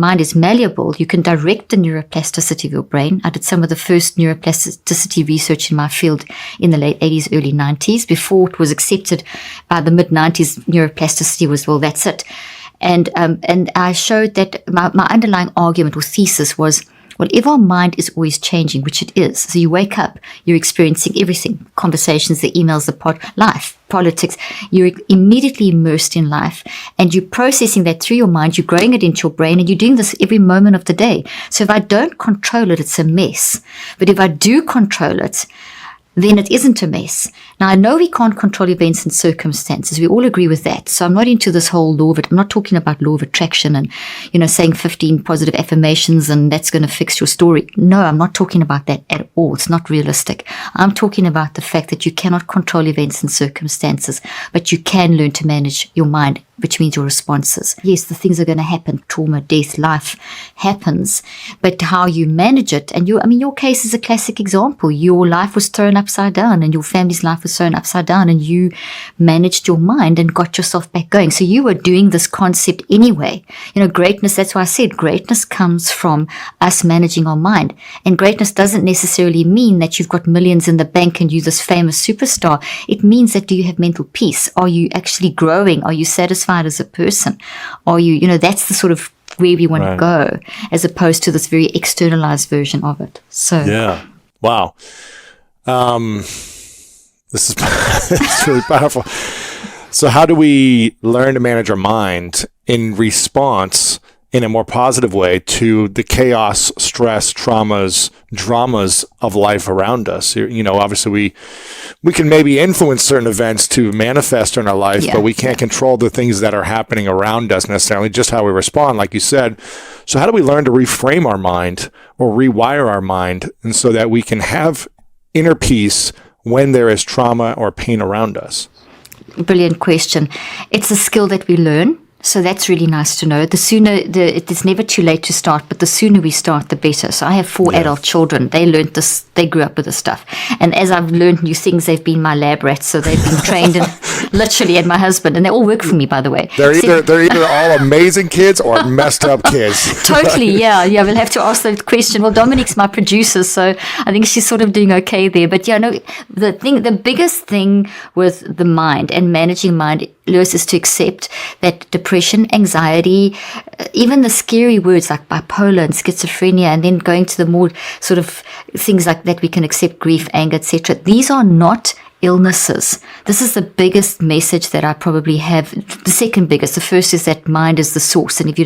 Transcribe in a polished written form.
mind is malleable. You can direct the neuroplasticity of your brain. I did some of the first neuroplasticity research in my field in the late 80s, early 90s. Before it was accepted by the mid 90s, neuroplasticity was, well, that's it. And I showed that my underlying argument or thesis was, well, if our mind is always changing, which it is, so you wake up, you're experiencing everything, conversations, the emails, life, politics, you're immediately immersed in life and you're processing that through your mind, you're growing it into your brain and you're doing this every moment of the day. So if I don't control it, it's a mess. But if I do control it, then it isn't a mess. Now, I know we can't control events and circumstances. We all agree with that. So I'm not into this whole law of it. I'm not talking about law of attraction and, saying 15 positive affirmations and that's going to fix your story. No, I'm not talking about that at all. It's not realistic. I'm talking about the fact that you cannot control events and circumstances, but you can learn to manage your mind, which means your responses. Yes, the things are going to happen. Trauma, death, life happens. But how you manage it, and your case is a classic example. Your life was thrown upside down and your family's life was thrown upside down and you managed your mind and got yourself back going. So you were doing this concept anyway. Greatness, that's why I said greatness comes from us managing our mind. And greatness doesn't necessarily mean that you've got millions in the bank and you're this famous superstar. It means that do you have mental peace? Are you actually growing? Are you satisfied as a person? Are you, that's the sort of where we want to go, as opposed to this very externalized version of it. So yeah, wow, this is it's really powerful. So how do we learn to manage our mind in response in a more positive way to the chaos, stress, traumas, dramas of life around us? Obviously we can maybe influence certain events to manifest in our life, but we can't control the things that are happening around us necessarily, just how we respond, like you said. So how do we learn to reframe our mind or rewire our mind, and so that we can have inner peace when there is trauma or pain around us? Brilliant question. It's a skill that we learn. So that's really nice to know. The sooner, it is never too late to start, but the sooner we start, the better. So I have 4 adult children. They learned this, they grew up with this stuff. And as I've learned new things, they've been my lab rats. So they've been trained in, literally, and my husband, and they all work for me, by the way. They're either all amazing kids or messed up kids. Totally, yeah. We'll have to ask that question. Well, Dominique's my producer, so I think she's sort of doing okay there. But the biggest thing with the mind and managing mind, Lewis, is to accept that depression, anxiety, even the scary words like bipolar and schizophrenia, and then going to the more sort of things like that we can accept, grief, anger, etc. These are not illnesses. This is the biggest message that I probably have. The second biggest. The first is that mind is the source, and if you